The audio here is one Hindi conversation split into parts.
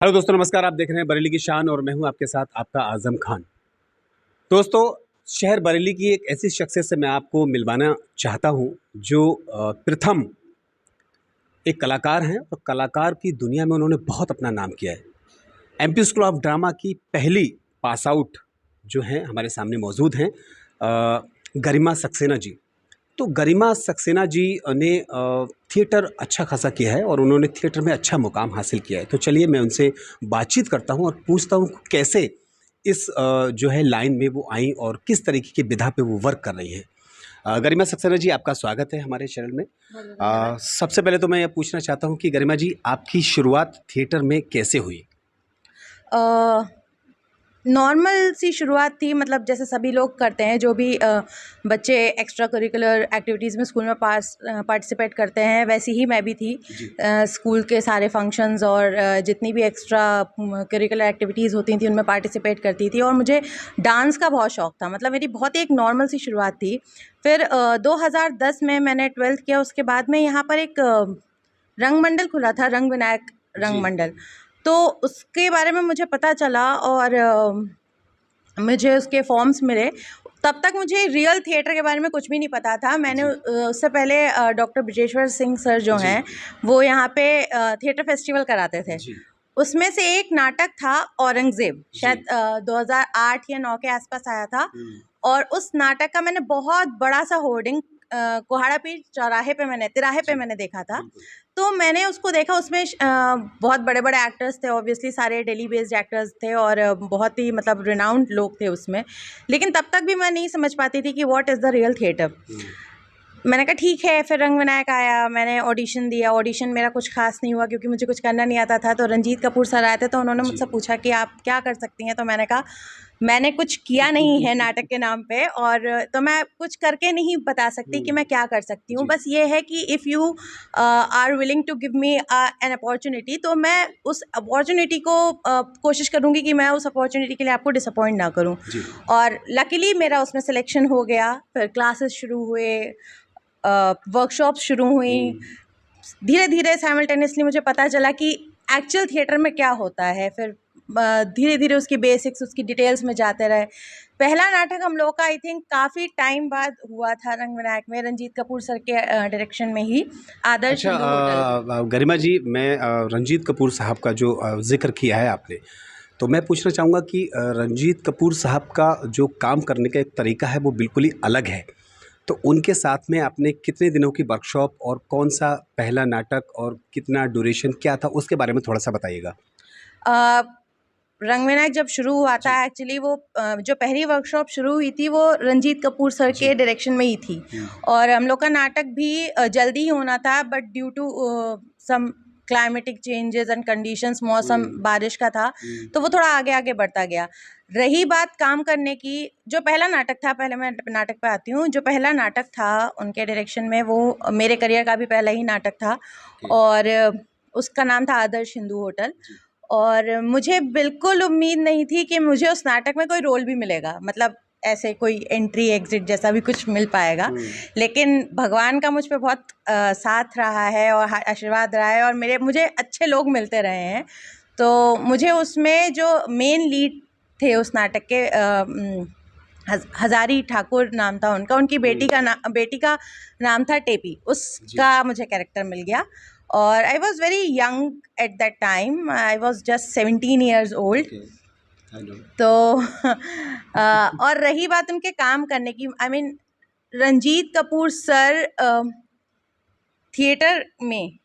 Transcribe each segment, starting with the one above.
हेलो दोस्तों, नमस्कार। आप देख रहे हैं बरेली की शान और मैं हूं आपके साथ आपका आजम खान। दोस्तों, शहर बरेली की एक ऐसी शख्सियत से मैं आपको मिलवाना चाहता हूं जो प्रथम एक कलाकार हैं और कलाकार की दुनिया में उन्होंने बहुत अपना नाम किया है। एमपी स्कूल ऑफ ड्रामा की पहली पास आउट जो हैं हमारे सामने मौजूद हैं, गरिमा सक्सेना जी। तो गरिमा सक्सेना जी ने थिएटर अच्छा खासा किया है और उन्होंने थिएटर में अच्छा मुकाम हासिल किया है। तो चलिए मैं उनसे बातचीत करता हूँ और पूछता हूँ कैसे इस जो है लाइन में वो आई और किस तरीके की विधा पे वो वर्क कर रही हैं। गरिमा सक्सेना जी, आपका स्वागत है हमारे चैनल में। सबसे पहले तो मैं ये पूछना चाहता हूँ कि गरिमा जी, आपकी शुरुआत थिएटर में कैसे हुई? नॉर्मल सी शुरुआत थी, मतलब जैसे सभी लोग करते हैं, जो भी बच्चे एक्स्ट्रा करिकुलर एक्टिविटीज़ में स्कूल में पार्टिसिपेट करते हैं, वैसी ही मैं भी थी। स्कूल के सारे फंक्शंस और जितनी भी एक्स्ट्रा करिकुलर एक्टिविटीज़ होती थी उनमें पार्टिसिपेट करती थी और मुझे डांस का बहुत शौक़ था। मतलब मेरी बहुत एक नॉर्मल सी शुरुआत थी। फिर 2010 में मैंने 12th किया। उसके बाद में यहाँ पर एक रंग मंडल खुला था, रंग विनायक रंग मंडल। तो उसके बारे में मुझे पता चला और मुझे उसके फॉर्म्स मिले। तब तक मुझे रियल थिएटर के बारे में कुछ भी नहीं पता था। मैंने उससे पहले डॉक्टर ब्रिजेश्वर सिंह सर जो हैं, वो यहाँ पे थिएटर फेस्टिवल कराते थे। उसमें से एक नाटक था औरंगज़ेब, शायद 2008 या 9 के आसपास आया था। और उस नाटक का मैंने बहुत बड़ा सा होर्डिंग कोहाड़ा पीर चौराहे पे मैंने देखा था। तो मैंने उसको देखा। उसमें बहुत बड़े बड़े एक्टर्स थे, ऑब्वियसली सारे दिल्ली बेस्ड एक्टर्स थे और बहुत ही मतलब रिनाउंड लोग थे उसमें। लेकिन तब तक भी मैं नहीं समझ पाती थी कि what is the real theatre. मैंने कहा ठीक है। फिर रंग विनायक आया, मैंने ऑडिशन दिया। ऑडिशन मेरा कुछ खास नहीं हुआ क्योंकि मुझे कुछ करना नहीं आता था। तो रंजीत कपूर सर आए थे, तो उन्होंने मुझसे पूछा कि आप क्या कर सकती हैं। तो मैंने कहा मैंने कुछ किया नहीं है नाटक के नाम पे, और तो मैं कुछ करके नहीं बता सकती कि मैं क्या कर सकती हूँ। बस ये है कि if you are willing to give me an opportunity, तो मैं उस अपॉर्चुनिटी को कोशिश करूँगी कि मैं उस अपॉर्चुनिटी के लिए आपको डिसअपॉइंट ना करूँ। और लकीली मेरा उसमें सिलेक्शन हो गया। फिर क्लासेस शुरू हुए, वर्कशॉप्स शुरू हुई। धीरे धीरे साइमल्टेनियसली मुझे पता चला कि एक्चुअल थिएटर में क्या होता है। फिर धीरे धीरे उसकी बेसिक्स, उसकी डिटेल्स में जाते रहे। पहला नाटक हम लोग का आई थिंक काफ़ी टाइम बाद हुआ था रंग विनायक में, रंजीत कपूर सर के डायरेक्शन में ही, आदर्श हिंदू होटल। गरिमा जी, मैं रंजीत कपूर साहब का जो जिक्र किया है आपने, तो मैं पूछना चाहूँगा कि रंजीत कपूर साहब का जो काम करने का एक तरीका है वो बिल्कुल ही अलग है। तो उनके साथ में आपने कितने दिनों की वर्कशॉप और कौन सा पहला नाटक और कितना ड्यूरेशन क्या था, उसके बारे में थोड़ा सा बताइएगा। रंग विनायक जब शुरू हुआ था, एक्चुअली वो जो पहली वर्कशॉप शुरू हुई थी वो रंजीत कपूर सर के डायरेक्शन में ही थी। और हम लोग का नाटक भी जल्दी ही होना था, but due to some climatic changes and conditions, मौसम बारिश का था, तो वो थोड़ा आगे आगे बढ़ता गया। रही बात काम करने की, जो पहला नाटक था, पहले मैं नाटक पे आती हूँ। जो पहला नाटक था उनके डायरेक्शन में, वो मेरे करियर का भी पहला ही नाटक था और उसका नाम था आदर्श हिंदू होटल। और मुझे बिल्कुल उम्मीद नहीं थी कि मुझे उस नाटक में कोई रोल भी मिलेगा, मतलब ऐसे कोई एंट्री एग्जिट जैसा भी कुछ मिल पाएगा। लेकिन भगवान का मुझ पे बहुत साथ रहा है और आशीर्वाद रहा है, और मुझे अच्छे लोग मिलते रहे हैं। तो मुझे उसमें जो मेन लीड थे उस नाटक के, हजारी ठाकुर नाम था उनका, उनकी बेटी का नाम था टेपी, उसका मुझे कैरेक्टर मिल गया। और I was very young at that time, I was just 17 years old। तो और रही बात उनके काम करने की, I mean Ranjit Kapoor sir theatre में,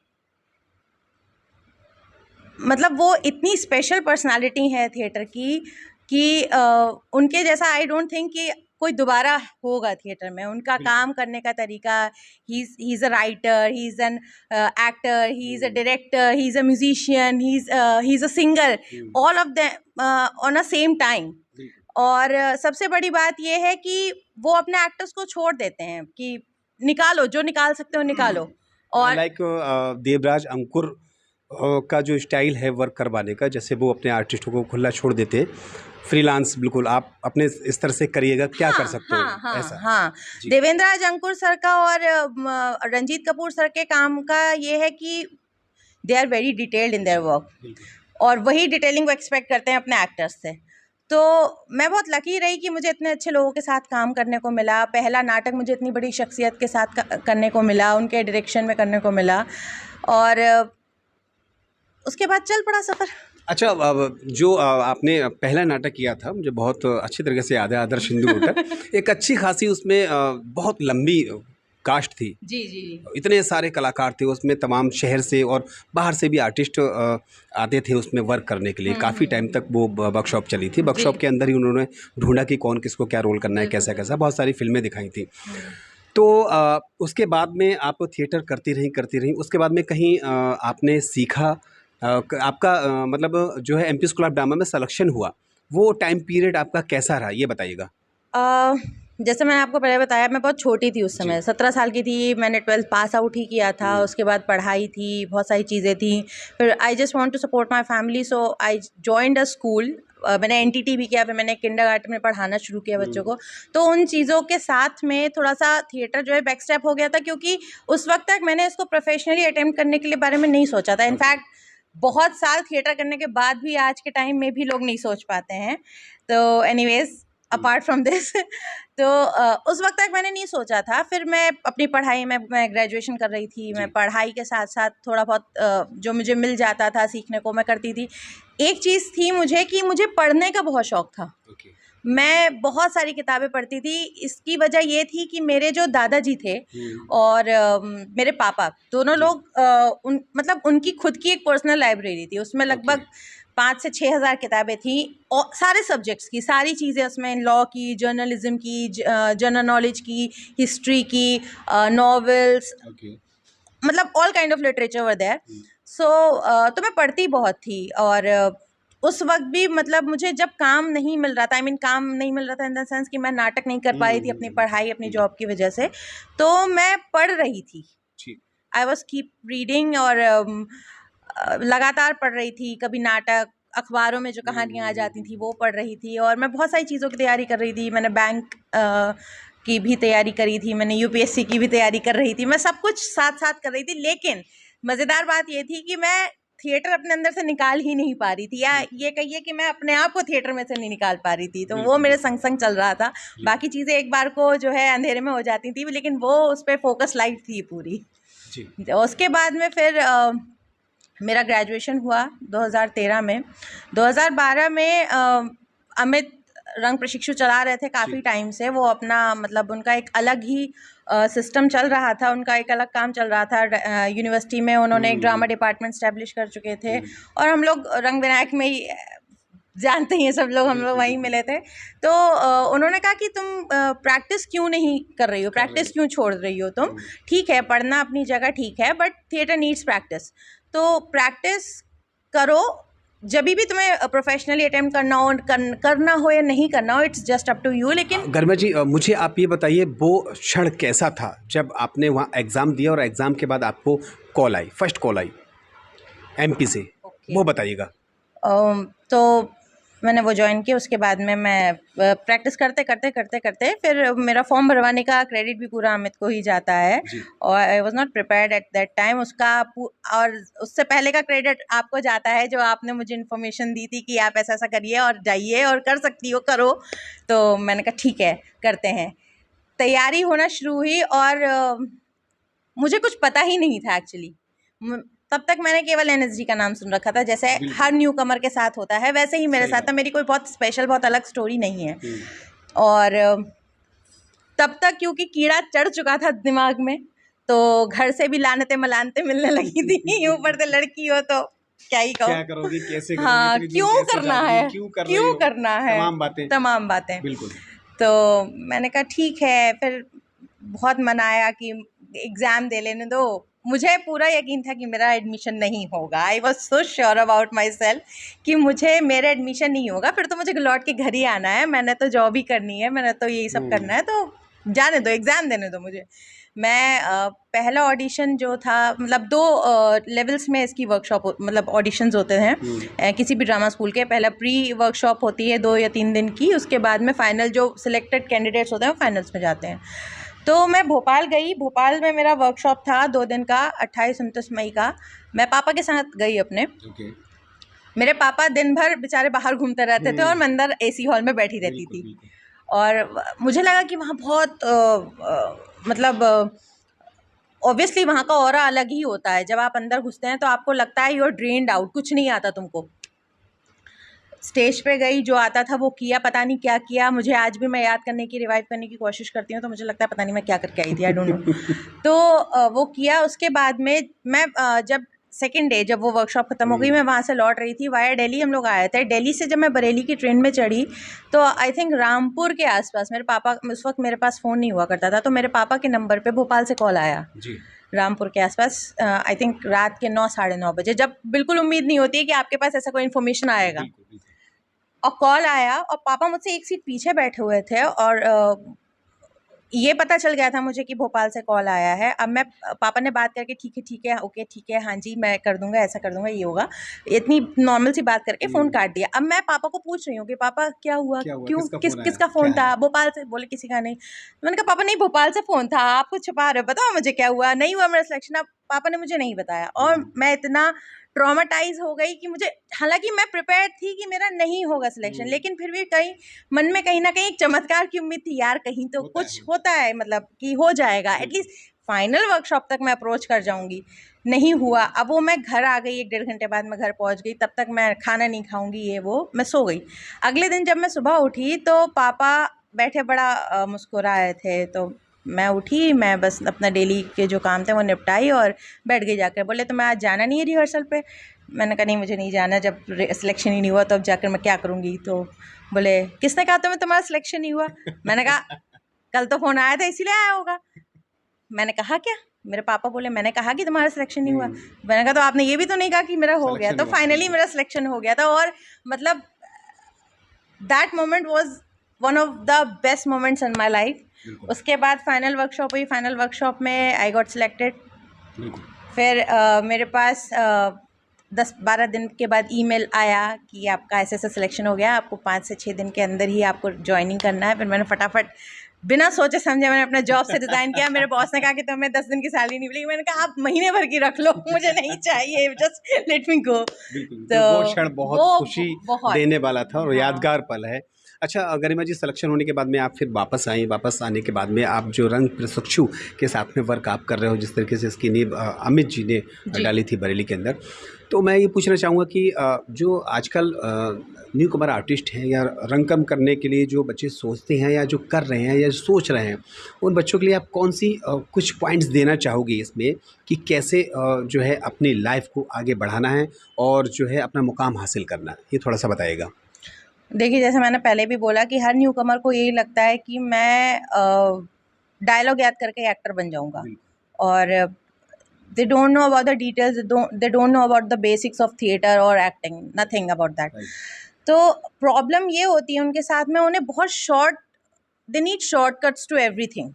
मतलब वो इतनी स्पेशल पर्सनालिटी है थिएटर की कि उनके जैसा आई डोंट थिंक कि कोई दोबारा होगा थिएटर में। उनका काम करने का तरीका, he is a writer, he is an actor, he is a director, he is a musician, he is a singer, all of them on a same time. और सबसे बड़ी बात ये है कि वो अपने एक्टर्स को छोड़ देते हैं कि निकालो, जो निकाल सकते हो निकालो। और लाइक देवराज अंकुर का जो स्टाइल है वर्क करवाने का, जैसे वो अपने आर्टिस्टों को खुला छोड़ देते, फ्रीलांस, बिल्कुल आप अपने स्तर से करिएगा, क्या कर सकते हो, ऐसा। हाँ। देवेंद्र अंकुर सर का और रंजीत कपूर सर के काम का ये है कि they are very detailed in their work. और वही डिटेलिंग वो एक्सपेक्ट करते हैं अपने एक्टर्स से। तो मैं बहुत लकी रही कि मुझे इतने अच्छे लोगों के साथ काम करने को मिला। पहला नाटक मुझे इतनी बड़ी शख्सियत के साथ करने को मिला, उनके डायरेक्शन में करने को मिला, और उसके बाद चल पड़ा सफ़र। अच्छा, अब जो आपने पहला नाटक किया था, मुझे बहुत अच्छी तरीके से याद है, आदर्श हिंदू होटल। एक अच्छी खासी उसमें बहुत लंबी कास्ट थी। जी जी जी। इतने सारे कलाकार थे उसमें, तमाम शहर से और बाहर से भी आर्टिस्ट आते थे उसमें वर्क करने के लिए। काफ़ी टाइम तक वो वर्कशॉप चली थी। वर्कशॉप के अंदर ही उन्होंने ढूंढा कि कौन किसको क्या रोल करना है, कैसा कैसा, बहुत सारी फिल्में दिखाई थी। तो उसके बाद में आप थिएटर करती रहीं। उसके बाद में कहीं आपने सीखा, आपका मतलब जो है एमपी स्कूल ऑफ ड्रामा में सिलेक्शन हुआ, वो टाइम पीरियड आपका कैसा रहा, ये बताइएगा। जैसे मैंने आपको पहले बताया, मैं बहुत छोटी थी उस समय, 17 साल की थी। मैंने 12th पास आउट ही किया था। उसके बाद पढ़ाई थी, बहुत सारी चीज़ें थी। फिर I just want to support my family, so I joined a school. मैंने एनटीटी भी किया, फिर मैंने किंडरगार्टन में पढ़ाना शुरू किया बच्चों को। तो उन चीज़ों के साथ में थोड़ा सा थिएटर जो है बैक स्टेप हो गया था, क्योंकि उस वक्त तक मैंने इसको प्रोफेशनली अटेम्प्ट करने के लिए बारे में नहीं सोचा था। इनफैक्ट बहुत साल थिएटर करने के बाद भी आज के टाइम में भी लोग नहीं सोच पाते हैं। तो एनीवेज, अपार्ट फ्रॉम दिस, तो उस वक्त तक मैंने नहीं सोचा था। फिर मैं अपनी पढ़ाई में, मैं ग्रेजुएशन कर रही थी, मैं पढ़ाई के साथ साथ थोड़ा बहुत जो मुझे मिल जाता था सीखने को मैं करती थी। एक चीज़ थी मुझे कि मुझे पढ़ने का बहुत शौक था। मैं बहुत सारी किताबें पढ़ती थी। इसकी वजह ये थी कि मेरे जो दादाजी थे और मेरे पापा, दोनों लोग मतलब उनकी खुद की एक पर्सनल लाइब्रेरी थी। उसमें लगभग 5 से 6 हज़ार किताबें थी, और सारे सब्जेक्ट्स की सारी चीज़ें उसमें, लॉ की, जर्नलिज्म की, जनरल नॉलेज की, हिस्ट्री की, नॉवेल्स, मतलब all kind of literature were there. So तो मैं पढ़ती बहुत थी। और उस वक्त भी मतलब मुझे जब काम नहीं मिल रहा था, काम नहीं मिल रहा था इन द सेंस कि मैं नाटक नहीं कर पा रही थी अपनी पढ़ाई, अपनी जॉब की वजह से, तो मैं पढ़ रही थी। आई वॉज कीप रीडिंग, और लगातार पढ़ रही थी। कभी नाटक, अखबारों में जो कहानियाँ आ जाती थी वो पढ़ रही थी, और मैं बहुत सारी चीज़ों की तैयारी कर रही थी। मैंने बैंक की भी तैयारी करी थी, मैंने यूपीएससी की भी तैयारी कर रही थी। मैं सब कुछ साथ साथ कर रही थी, लेकिन मज़ेदार बात ये थी कि मैं थिएटर अपने अंदर से निकाल ही नहीं पा रही थी, या ये कहिए कि मैं अपने आप को थिएटर में से नहीं निकाल पा रही थी। तो वो मेरे संग संग चल रहा था। बाकी चीज़ें एक बार को जो है अंधेरे में हो जाती थी, लेकिन वो उस पर फोकस लाइट थी पूरी। उसके बाद में फिर मेरा ग्रेजुएशन हुआ 2013 में। 2012 में अमित रंग प्रशिक्षु चला रहे थे काफ़ी टाइम से। वो अपना मतलब उनका एक अलग ही सिस्टम चल रहा था, उनका एक अलग काम चल रहा था। यूनिवर्सिटी में उन्होंने एक ड्रामा डिपार्टमेंट स्टैब्लिश कर चुके थे, और हम लोग रंग विनायक में ही जानते हैं सब लोग, हम लोग वहीं मिले थे। तो उन्होंने कहा कि तुम प्रैक्टिस क्यों नहीं कर रही हो, प्रैक्टिस क्यों छोड़ रही हो तुम? ठीक है, पढ़ना अपनी जगह ठीक है, बट थिएटर नीड्स प्रैक्टिस। तो प्रैक्टिस करो, जब भी तुम्हें प्रोफेशनली अटेम्प्ट करना हो या नहीं करना हो, it's just up to you. लेकिन गरिमा जी, मुझे आप ये बताइए, वो क्षण कैसा था जब आपने वहाँ एग्ज़ाम दिया और एग्ज़ाम के बाद आपको कॉल आई, फर्स्ट कॉल आई एमपी से, वो बताइएगा। तो मैंने वो ज्वाइन किया। उसके बाद में मैं प्रैक्टिस करते फिर मेरा फॉर्म भरवाने का क्रेडिट भी पूरा अमित को ही जाता है, और I was not prepared at that time. उसका और उससे पहले का क्रेडिट आपको जाता है, जो आपने मुझे इन्फॉर्मेशन दी थी कि आप ऐसा ऐसा करिए और जाइए और कर सकती हो, करो। तो मैंने कहा ठीक है, करते हैं। तैयारी होना शुरू हुई, और मुझे कुछ पता ही नहीं था एक्चुअली। तब तक मैंने केवल एनएसजी का नाम सुन रखा था, जैसे हर न्यू कमर के साथ होता है वैसे ही मेरे साथ था। मेरी कोई बहुत स्पेशल, बहुत अलग स्टोरी नहीं है। और तब तक क्योंकि कीड़ा चढ़ चुका था दिमाग में, तो घर से भी लानते मलानते मिलने लगी थी। ऊपर से लड़की हो तो क्या ही कहो, क्या करोगी, कैसे करोगी, हाँ, क्यों करना है, क्यों करना है, तमाम बातें। बिल्कुल। तो मैंने कहा ठीक है। फिर बहुत मनाया कि एग्ज़ाम दे लेने दो। मुझे पूरा यकीन था कि मेरा एडमिशन नहीं होगा। I was so sure about my self कि मेरा एडमिशन नहीं होगा। फिर तो मुझे लौट के घर ही आना है, मैंने तो जॉब ही करनी है, मैंने तो यही सब करना है, तो जाने दो, एग्ज़ाम देने दो मुझे। मैं पहला ऑडिशन जो था, मतलब 2 लेवल्स में इसकी वर्कशॉप, मतलब ऑडिशंस होते हैं किसी भी ड्रामा स्कूल के। पहला प्री वर्कशॉप होती है 2 या 3 दिन की, उसके बाद में फ़ाइनल जो सिलेक्टेड कैंडिडेट्स होते हैं वो फाइनल्स में जाते हैं। तो मैं भोपाल गई। भोपाल में मेरा वर्कशॉप था 2 दिन का, 28-29 मई का। मैं पापा के साथ गई अपने। मेरे पापा दिन भर बेचारे बाहर घूमते रहते थे और मैं अंदर एसी हॉल में बैठी रहती थी। और मुझे लगा कि वहाँ बहुत मतलब ऑब्वियसली वहाँ का ऑरा अलग ही होता है। जब आप अंदर घुसते हैं तो आपको लगता है यू आर ड्रेन्ड आउट, कुछ नहीं आता तुमको। स्टेज पे गई, जो आता था वो किया, पता नहीं क्या किया। मुझे आज भी मैं याद करने की, रिवाइव करने की कोशिश करती हूँ तो मुझे लगता है पता नहीं मैं क्या करके आई थी, आई डोंट नो। तो वो किया। उसके बाद में मैं जब सेकेंड डे जब वो वर्कशॉप खत्म हो गई, मैं वहाँ से लौट रही थी वाया दिल्ली। हम लोग आए थे दिल्ली से। जब मैं बरेली की ट्रेन में चढ़ी तो आई थिंक रामपुर के आसपास, मेरे पापा, उस वक्त मेरे पास फ़ोन नहीं हुआ करता था, तो मेरे पापा के नंबर पे भोपाल से कॉल आया जी। रामपुर के आसपास, आई थिंक रात के 9 साढ़े 9 बजे, जब बिल्कुल उम्मीद नहीं होती है कि आपके पास ऐसा कोई इन्फॉर्मेशन आएगा। और कॉल आया और पापा मुझसे एक सीट पीछे बैठे हुए थे और ये पता चल गया था मुझे कि भोपाल से कॉल आया है। अब मैं, पापा ने बात करके ठीक है ओके ठीक है हाँ जी मैं कर दूंगा, ऐसा कर दूंगा, ये होगा, इतनी नॉर्मल सी बात करके फ़ोन काट दिया। अब मैं पापा को पूछ रही हूँ कि पापा क्या हुआ क्यों, किसका फ़ोन था? भोपाल से। बोले किसी का नहीं। मैंने कहा पापा नहीं, भोपाल से फ़ोन था, आप कुछ छुपा रहे हो, बताओ मुझे क्या हुआ। नहीं हुआ मेरा सिलेक्शन। अब पापा ने मुझे नहीं बताया और मैं इतना ट्रॉमाटाइज हो गई कि मुझे, हालांकि मैं प्रिपेयर्ड थी कि मेरा नहीं होगा सिलेक्शन, लेकिन फिर भी कहीं मन में कहीं ना कहीं एक चमत्कार की उम्मीद थी, यार कहीं तो कुछ होता है, मतलब कि हो जाएगा, एटलीस्ट फाइनल वर्कशॉप तक मैं अप्रोच कर जाऊंगी। नहीं हुआ। अब वो मैं घर आ गई, 1-1.5 घंटे बाद मैं घर पहुंच गई, तब तक मैं खाना नहीं खाऊंगी, ये वो, मैं सो गई। अगले दिन जब मैं सुबह उठी तो पापा बैठे बड़ा मुस्कुराए थे, तो मैं उठी, मैं बस अपना डेली के जो काम थे वो निपटाई और बैठ गई जाकर। बोले तो मैं आज जाना नहीं है रिहर्सल पे? मैंने कहा नहीं मुझे नहीं जाना, जब सिलेक्शन ही नहीं हुआ तो अब जाकर मैं क्या करूँगी। तो बोले किसने कहा तुम्हें तुम्हारा सिलेक्शन नहीं हुआ? मैंने कहा कल तो फ़ोन आया था इसीलिए आया होगा। मैंने कहा क्या? मेरे पापा बोले मैंने कहा कि तुम्हारा सिलेक्शन नहीं हुआ। मैंने कहा तो आपने ये भी तो नहीं कहा कि मेरा हो गया। तो फाइनली मेरा सिलेक्शन हो गया था और मतलब that moment was one of the best moments in my life. उसके बाद फाइनल वर्कशॉप हुई। फाइनल वर्कशॉप में आई गॉट सिलेक्टेड। फिर मेरे पास 10-12 दिन के बाद ईमेल आया कि आपका ऐसा सिलेक्शन हो गया, आपको 5 से 6 दिन के अंदर ही आपको ज्वाइनिंग करना है। फिर मैंने फटाफट बिना सोचे समझे मैंने अपने जॉब से रिज़ाइन किया। मेरे बॉस ने कहा कि तुम्हें 10 दिन की सैलरी नहीं मिलेगी। मैंने कहा आप महीने भर की रख लो, मुझे नहीं चाहिए, जस्ट लेट मी गो। तो वो क्षण बहुत खुशी देने वाला था और यादगार पल है। अच्छा गरिमा जी, सिलेक्शन होने के बाद में आप फिर वापस आई। वापस आने के बाद में आप जो रंग प्रशिक्षु के साथ में वर्क आप कर रहे हो, जिस तरीके से इसकी नींव अमित जी ने डाली थी बरेली के अंदर, तो मैं ये पूछना चाहूँगा कि जो आजकल न्यू कमर आर्टिस्ट हैं या रंगकम करने के लिए जो बच्चे सोचते हैं या जो कर रहे हैं या सोच रहे हैं, उन बच्चों के लिए आप कौन सी कुछ पॉइंट्स देना चाहोगे इसमें कि कैसे जो है अपनी लाइफ को आगे बढ़ाना है और जो है अपना मुकाम हासिल करना है, ये थोड़ा सा बताइएगा। देखिए जैसे मैंने पहले भी बोला कि हर न्यू कमर को यही लगता है कि मैं डायलॉग याद करके एक्टर बन जाऊंगा और they don't know about the details, they don't know about the basics of theater or acting, nothing about that. तो प्रॉब्लम ये होती है उनके साथ में, उन्हें बहुत short, they need shortcuts to everything.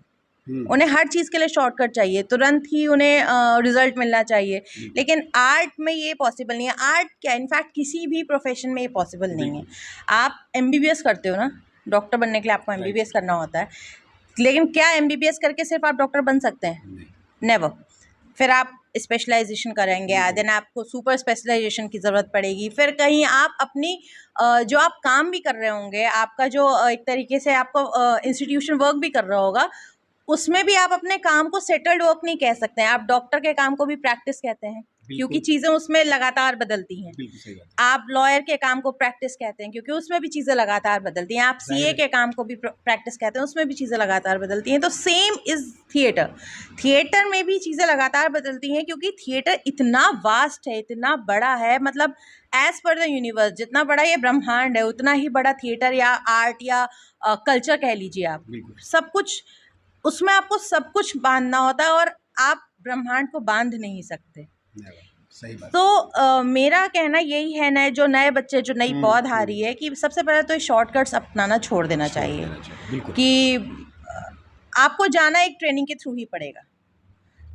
उन्हें हर चीज़ के लिए शॉर्टकट चाहिए, तुरंत ही उन्हें रिजल्ट मिलना चाहिए। लेकिन आर्ट में ये पॉसिबल नहीं है। आर्ट क्या, इनफैक्ट किसी भी प्रोफेशन में ये पॉसिबल नहीं है। आप MBBS करते हो ना, डॉक्टर बनने के लिए आपको MBBS करना होता है, लेकिन क्या MBBS करके सिर्फ आप डॉक्टर बन सकते हैं? नेवर। फिर आप स्पेशलाइजेशन करेंगे, देन आपको सुपर स्पेशलाइजेशन की ज़रूरत पड़ेगी। फिर कहीं आप अपनी जो आप काम भी कर रहे होंगे, आपका जो एक तरीके से आपको इंस्टीट्यूशन वर्क भी कर रहा होगा, उसमें भी आप अपने काम को सेटल्ड वर्क नहीं कह सकते हैं। आप डॉक्टर के काम को भी प्रैक्टिस कहते हैं क्योंकि चीज़ें उसमें लगातार बदलती हैं। आप लॉयर के काम को प्रैक्टिस कहते हैं क्योंकि उसमें भी चीज़ें लगातार बदलती हैं। आप CA के काम को भी प्रैक्टिस कहते हैं, उसमें भी चीज़ें लगातार बदलती हैं। तो सेम इज़ थिएटर। थिएटर में भी चीज़ें लगातार बदलती हैं क्योंकि थिएटर इतना वास्ट है, इतना बड़ा है, मतलब एज पर द यूनिवर्स, जितना बड़ा ये ब्रह्मांड है उतना ही बड़ा थिएटर या आर्ट या कल्चर कह लीजिए आप। सब कुछ उसमें, आपको सब कुछ बांधना होता है और आप ब्रह्मांड को बांध नहीं सकते। सही बात। तो मेरा कहना यही है, नए जो नए बच्चे, जो नई पौध आ रही है, कि सबसे पहले तो शॉर्टकट्स अपनाना छोड़ देना चाहिए कि आपको जाना एक ट्रेनिंग के थ्रू ही पड़ेगा।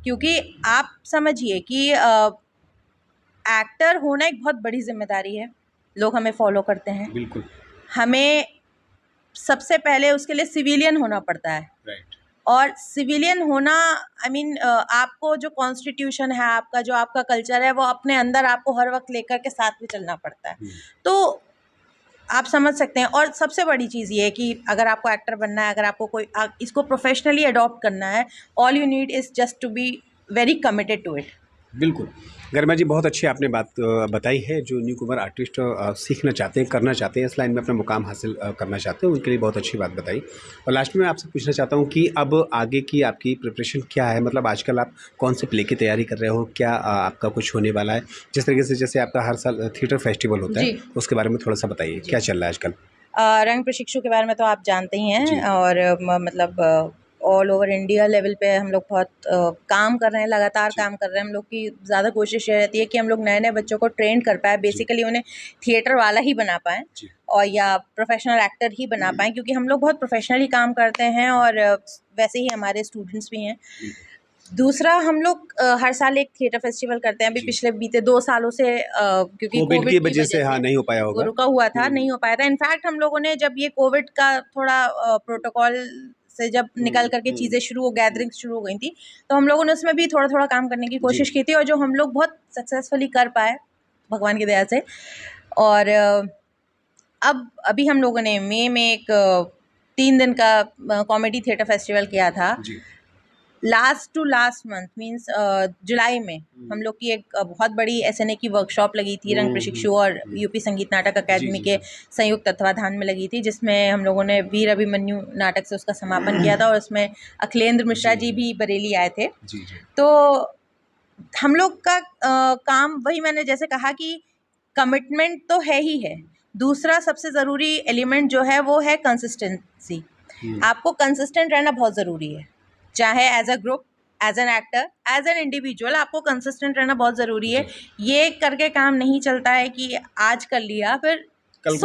क्योंकि आप समझिए कि एक्टर होना एक बहुत बड़ी जिम्मेदारी है। लोग हमें फॉलो करते हैं, बिल्कुल। हमें सबसे पहले उसके लिए सिविलियन होना पड़ता है। और सिविलियन होना आई मीन आपको जो कॉन्स्टिट्यूशन है आपका, जो आपका कल्चर है, वो अपने अंदर आपको हर वक्त लेकर के साथ में चलना पड़ता है। तो आप समझ सकते हैं। और सबसे बड़ी चीज़ ये है कि अगर आपको एक्टर बनना है, अगर आपको कोई इसको प्रोफेशनली अडॉप्ट करना है, all you need is just to be very committed to it. बिल्कुल गरिमा जी, बहुत अच्छी आपने बात बताई है। जो न्यू कमर आर्टिस्ट सीखना चाहते हैं, करना चाहते हैं, इस लाइन में अपना मुकाम हासिल करना चाहते हैं, उनके लिए बहुत अच्छी बात बताई। और लास्ट में आपसे पूछना चाहता हूँ कि अब आगे की आपकी प्रिपरेशन क्या है? मतलब आजकल आप कौन से प्ले की तैयारी कर रहे हो? क्या आपका कुछ होने वाला है? जिस तरीके से जैसे आपका हर साल थिएटर फेस्टिवल होता है, उसके बारे में थोड़ा सा बताइए, क्या चल रहा है आजकल? रंग प्रशिक्षु के बारे में तो आप जानते ही हैं। और मतलब ऑल ओवर इंडिया लेवल पे हम लोग बहुत काम कर रहे हैं, लगातार काम कर रहे हैं। हम लोग की ज़्यादा कोशिश ये रहती है कि हम लोग नए नए बच्चों को ट्रेन कर पाए, बेसिकली उन्हें थिएटर वाला ही बना पाएँ और या प्रोफेशनल एक्टर ही बना पाएँ, क्योंकि हम लोग बहुत प्रोफेशनली काम करते हैं और वैसे ही हमारे स्टूडेंट्स भी हैं। दूसरा, हम लोग हर साल एक थिएटर फेस्टिवल करते हैं। अभी पिछले बीते 2 सालों से क्योंकि कोविड की वजह से हाँ नहीं हो पाया होगा, वो रुका हुआ था, नहीं हो पाया था। इनफैक्ट हम लोगों ने जब ये कोविड का थोड़ा प्रोटोकॉल से जब निकल करके चीज़ें शुरू हो, गैदरिंग्स शुरू हो गई थी, तो हम लोगों ने उसमें भी थोड़ा थोड़ा काम करने की कोशिश की थी और जो हम लोग बहुत सक्सेसफुली कर पाए भगवान की दया से। और अब अभी हम लोगों ने मई में एक 3 दिन का कॉमेडी थिएटर फेस्टिवल किया था। Last two last month means जुलाई में हम लोग की एक बहुत बड़ी एसएनए की वर्कशॉप लगी थी, रंग प्रशिक्षु और यूपी संगीत नाटक अकादमी के संयुक्त तत्वाधान में लगी थी, जिसमें हम लोगों ने वीर अभिमन्यु नाटक से उसका समापन किया था और उसमें अखिलेंद्र मिश्रा जी भी बरेली आए थे। तो हम लोग का काम वही, मैंने जैसे कहा कि कमिटमेंट तो है ही है। दूसरा सबसे ज़रूरी एलिमेंट जो है वो है कंसिस्टेंसी। आपको कंसिस्टेंट रहना बहुत ज़रूरी है, चाहे as a group, as an actor, as an individual, आपको कंसिस्टेंट रहना बहुत ज़रूरी है। ये करके काम नहीं चलता है कि आज कर लिया फिर कल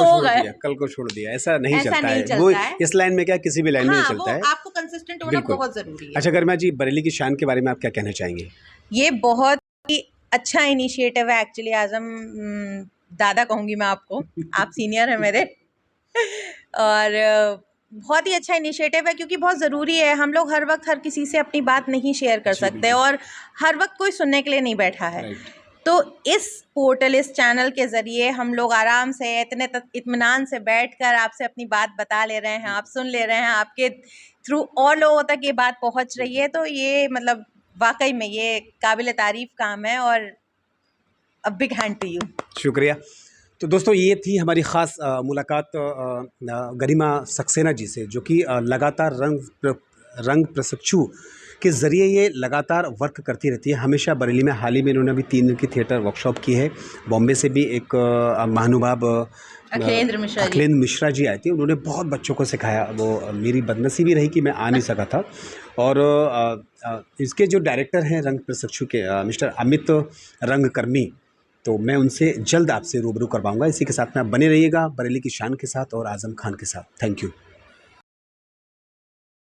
को छोड़ दिया, ऐसा नहीं चलता है। वो इस लाइन में क्या, किसी भी लाइन में नहीं चलता है। आपको कंसिस्टेंट होना बहुत ज़रूरी है। अच्छा गरिमा जी, बरेली की शान के बारे में आप क्या कहना चाहेंगे? ये बहुत ही अच्छा इनिशिएटिव है एक्चुअली। आज़म दादा कहूँगी मैं आपको, आप सीनियर हैं मेरे। और बहुत ही अच्छा इनिशिएटिव है, क्योंकि बहुत ज़रूरी है। हम लोग हर वक्त हर किसी से अपनी बात नहीं शेयर कर सकते और हर वक्त कोई सुनने के लिए नहीं बैठा है। तो इस पोर्टल, इस चैनल के ज़रिए हम लोग आराम से इतने इत्मीनान से बैठकर आपसे अपनी बात बता ले रहे हैं, आप सुन ले रहे हैं, आपके थ्रू और लोगों तक ये बात पहुंच रही है। तो ये मतलब वाकई में ये काबिल तारीफ़ काम है और a big hand to you. शुक्रिया। तो दोस्तों, ये थी हमारी ख़ास मुलाकात गरिमा सक्सेना जी से, जो कि लगातार रंग प्रशिक्षु के ज़रिए ये लगातार वर्क करती रहती है। हमेशा बरेली में, हाल ही में इन्होंने अभी 3 दिन की थिएटर वर्कशॉप की है। बॉम्बे से भी एक महानुभाव अखिलेंद्र मिश्रा जी आए थे, उन्होंने बहुत बच्चों को सिखाया। वो मेरी बदनसीबी रही कि मैं आ नहीं सका था। और इसके जो डायरेक्टर हैं रंग प्रशिक्षु के, मिस्टर अमित रंगकर्मी, तो मैं उनसे जल्द आपसे रूबरू करवाऊंगा। इसी के साथ में आप बने रहिएगा बरेली की शान के साथ और आज़म खान के साथ। Thank you.